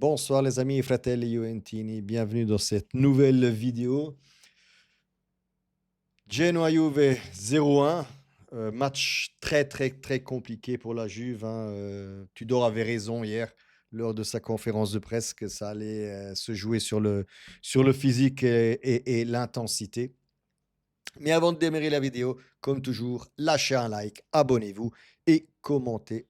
Bonsoir les amis, fratelli Juventini, bienvenue dans cette nouvelle vidéo. Genoa Juve 0-1, match très très très compliqué pour la Juve, hein. Tudor avait raison hier lors de sa conférence de presse que ça allait se jouer sur le physique et l'intensité. Mais avant de démarrer la vidéo, comme toujours, lâchez un like, abonnez-vous et commentez.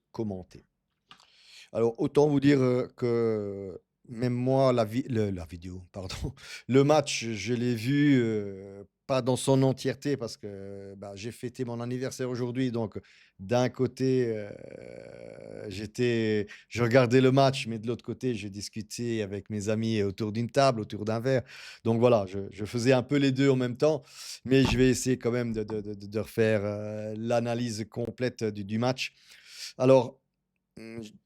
Alors, autant vous dire, que même moi, la vidéo, pardon, le match, je l'ai vu, pas dans son entièreté parce que, bah, j'ai fêté mon anniversaire aujourd'hui, donc d'un côté, je regardais le match, mais de l'autre côté, je discutais avec mes amis autour d'une table, autour d'un verre. Donc voilà, je faisais un peu les 2 en même temps, mais je vais essayer quand même de refaire, l'analyse complète du match. Alors,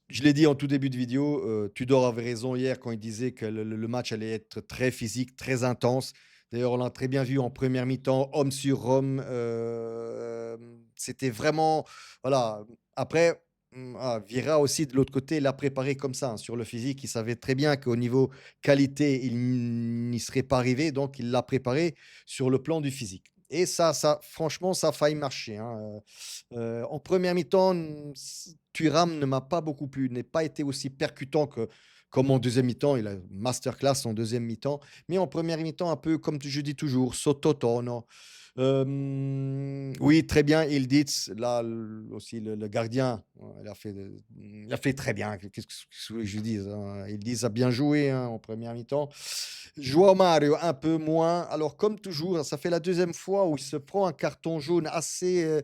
je l'ai dit en tout début de vidéo, Tudor avait raison hier quand il disait que le match allait être très physique, très intense. D'ailleurs, on l'a très bien vu en première mi-temps, homme sur homme, c'était vraiment voilà. Après, Vieira aussi de l'autre côté l'a préparé comme ça, hein, sur le physique. Il savait très bien qu'au niveau qualité, il n'y serait pas arrivé, donc il l'a préparé sur le plan du physique et ça franchement, ça a failli marcher, hein, en première mi-temps, Thuram ne m'a pas beaucoup plu, n'est pas été aussi percutant que comme en deuxième mi-temps. Il a une masterclass en deuxième mi-temps, mais en première mi-temps, un peu comme je dis toujours, sottotono. Oui, très bien, Ildiz, là aussi le gardien, il a fait très bien. Qu'est-ce que je dise, hein? Ildiz a bien joué, hein, en première mi-temps. Joao Mario, un peu moins. Alors, comme toujours, ça fait la deuxième fois où il se prend un carton jaune assez,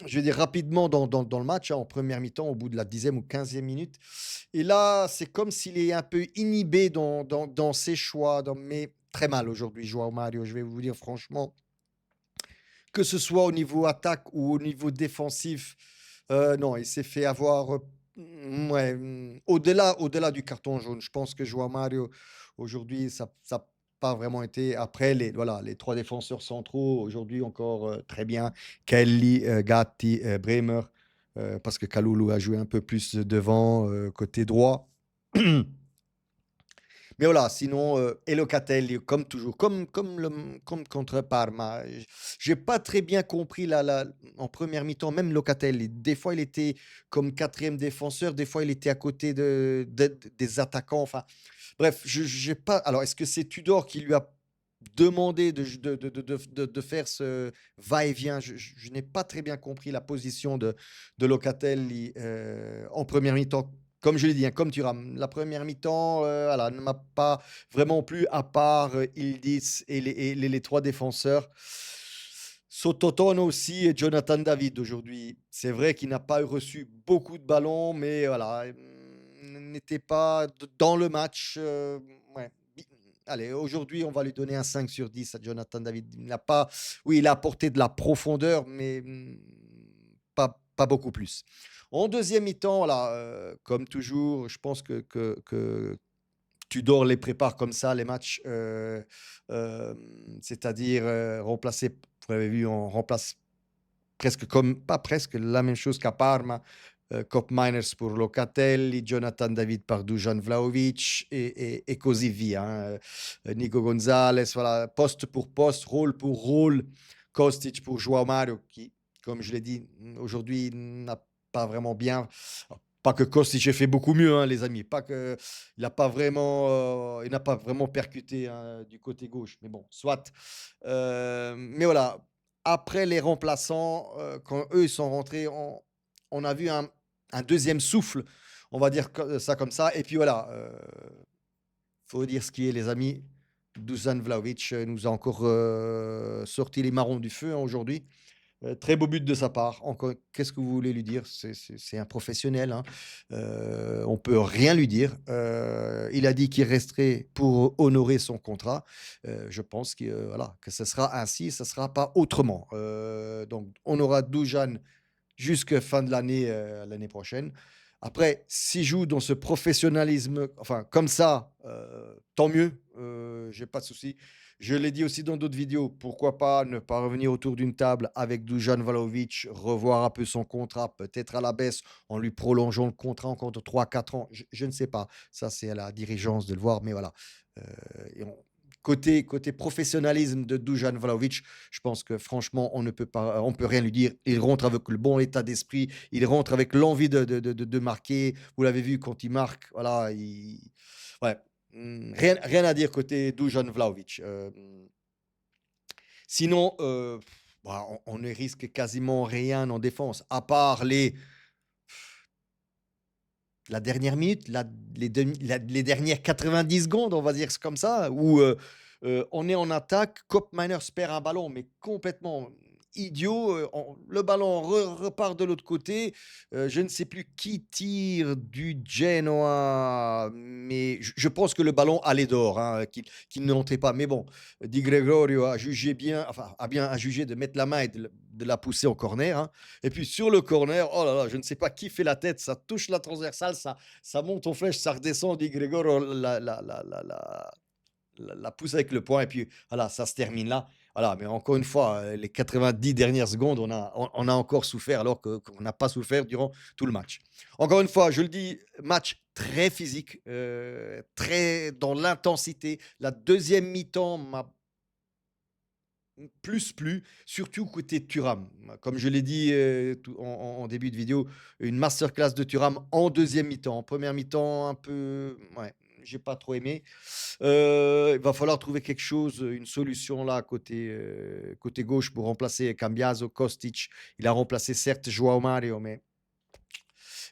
je vais dire rapidement dans le match, hein, en première mi-temps, au bout de la 10e ou 15e minute. Et là, c'est comme s'il est un peu inhibé dans ses choix, mais très mal aujourd'hui, Joao Mario. Je vais vous dire franchement, que ce soit au niveau attaque ou au niveau défensif, non, il s'est fait avoir, ouais, au-delà du carton jaune. Je pense que Joao Mario, aujourd'hui, ça a pas vraiment été après les 3 défenseurs centraux, aujourd'hui encore, très bien. Kelly, Gatti, Bremer, parce que Kalulu a joué un peu plus devant, côté droit. Mais voilà, sinon, et Locatelli, comme toujours, comme contre Parma. J'ai pas très bien compris en première mi-temps, même Locatelli. Des fois, il était comme quatrième défenseur, des fois, il était à côté des attaquants. Enfin, bref, je j'ai pas. Alors, est-ce que c'est Tudor qui lui a demandé de faire ce va-et-vient? Je n'ai pas très bien compris la position de Locatelli en première mi-temps. Comme je l'ai dit, hein, comme Thuram, la première mi-temps, voilà, ne m'a pas vraiment plu, à part Yildiz et les 3 défenseurs. Sottotono aussi et Jonathan David aujourd'hui. C'est vrai qu'il n'a pas reçu beaucoup de ballons, mais voilà, n'était pas dans le match. Ouais. Allez, aujourd'hui, on va lui donner un 5 sur 10 à Jonathan David. Il n'a pas, oui, il a apporté de la profondeur, mais pas beaucoup plus. En deuxième mi-temps, voilà, comme toujours, je pense que Tudor les prépare comme ça, les matchs, c'est-à-dire remplacer, vous avez vu, on remplace presque comme, pas presque, la même chose qu'à Parma. Cop Miners pour Locatelli, Jonathan David par Dujan Vlahovic et così via, hein. Nico Gonzalez, voilà, poste pour poste, rôle pour rôle. Kostic pour Joao Mario, qui, comme je l'ai dit, aujourd'hui n'a pas vraiment bien. Pas que Kostic ait fait beaucoup mieux, hein, les amis. Pas que il n'a pas vraiment percuté, hein, du côté gauche. Mais bon, soit. Mais voilà, après les remplaçants, quand eux ils sont rentrés, on a vu un deuxième souffle, on va dire ça comme ça. Et puis voilà, faut dire ce qui est, les amis. Dusan Vlahovic nous a encore sorti les marrons du feu, hein, aujourd'hui. Très beau but de sa part. Encore, qu'est-ce que vous voulez lui dire? C'est un professionnel, hein. On peut rien lui dire. Il a dit qu'il resterait pour honorer son contrat. Je pense que, voilà, que ce sera ainsi, ce sera pas autrement. Donc on aura Dujan jusqu'à fin de l'année, l'année prochaine. Après, s'il joue dans ce professionnalisme, enfin comme ça, tant mieux, j'ai pas de souci. Je l'ai dit aussi dans d'autres vidéos, pourquoi pas ne pas revenir autour d'une table avec Dusan Vlahovic, revoir un peu son contrat, peut-être à la baisse, en lui prolongeant le contrat encore de 3 4 ans. Je ne sais pas. Ça, c'est à la dirigeance de le voir, mais voilà. Heu et on côté professionnalisme de Dusan Vlahovic, je pense que franchement, on peut rien lui dire. Il rentre avec le bon état d'esprit, il rentre avec l'envie de marquer. Vous l'avez vu quand il marque, voilà, ouais, rien à dire côté Dusan Vlahovic. Sinon, bah, on ne risque quasiment rien en défense, à part la dernière minute, les dernières 90 secondes, on va dire comme ça, où on est en attaque, Kopp Miners perd un ballon, mais complètement idiot. Le ballon repart de l'autre côté. Je ne sais plus qui tire du Genoa, mais je pense que le ballon allait dehors, hein, qu'il ne rentrait pas. Mais bon, Di Gregorio a jugé bien, enfin, a jugé de mettre la main et de la pousser en corner, hein. Et puis sur le corner, oh là là, je ne sais pas qui fait la tête, ça touche la transversale, ça monte en flèche, ça redescend. Di Gregorio la pousse avec le poing et puis voilà, ça se termine là. Voilà, mais encore une fois, les 90 dernières secondes, on a encore souffert alors qu'on n'a pas souffert durant tout le match. Encore une fois, je le dis, match très physique, très dans l'intensité. La deuxième mi-temps m'a plus plu, surtout côté Thuram. Comme je l'ai dit en début de vidéo, une masterclass de Thuram en deuxième mi-temps. En première mi-temps, un peu, ouais, j'ai pas trop aimé. Il va falloir trouver quelque chose, une solution là côté gauche pour remplacer Cambiaso, Kostic. Il a remplacé certes Joao Mario, mais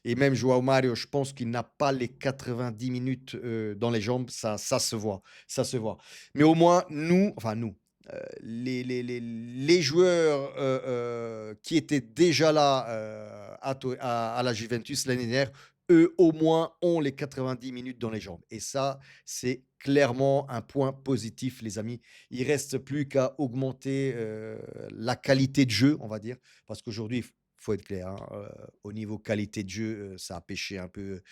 et même Joao Mario, je pense qu'il n'a pas les 90 minutes, dans les jambes, ça se voit, ça se voit. Mais au moins nous, les joueurs, qui étaient déjà là, à la Juventus l'année dernière, eux, au moins, ont les 90 minutes dans les jambes et ça, c'est clairement un point positif, les amis. Il reste plus qu'à augmenter, la qualité de jeu, on va dire, parce qu'aujourd'hui, faut être clair, hein, au niveau qualité de jeu, ça a pêché un peu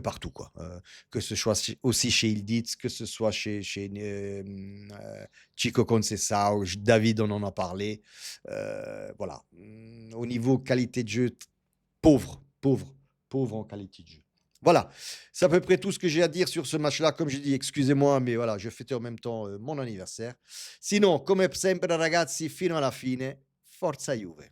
partout, quoi. Que ce soit aussi chez Yildiz, que ce soit chez Chico Conceição, David, on en a parlé. Voilà. Au niveau qualité de jeu, pauvre, pauvre, pauvre en qualité de jeu. Voilà, c'est à peu près tout ce que j'ai à dire sur ce match-là. Comme je dis, excusez-moi, mais voilà, je fêtais en même temps mon anniversaire. Sinon, come sempre, ragazzi, fino alla fine, forza Juve.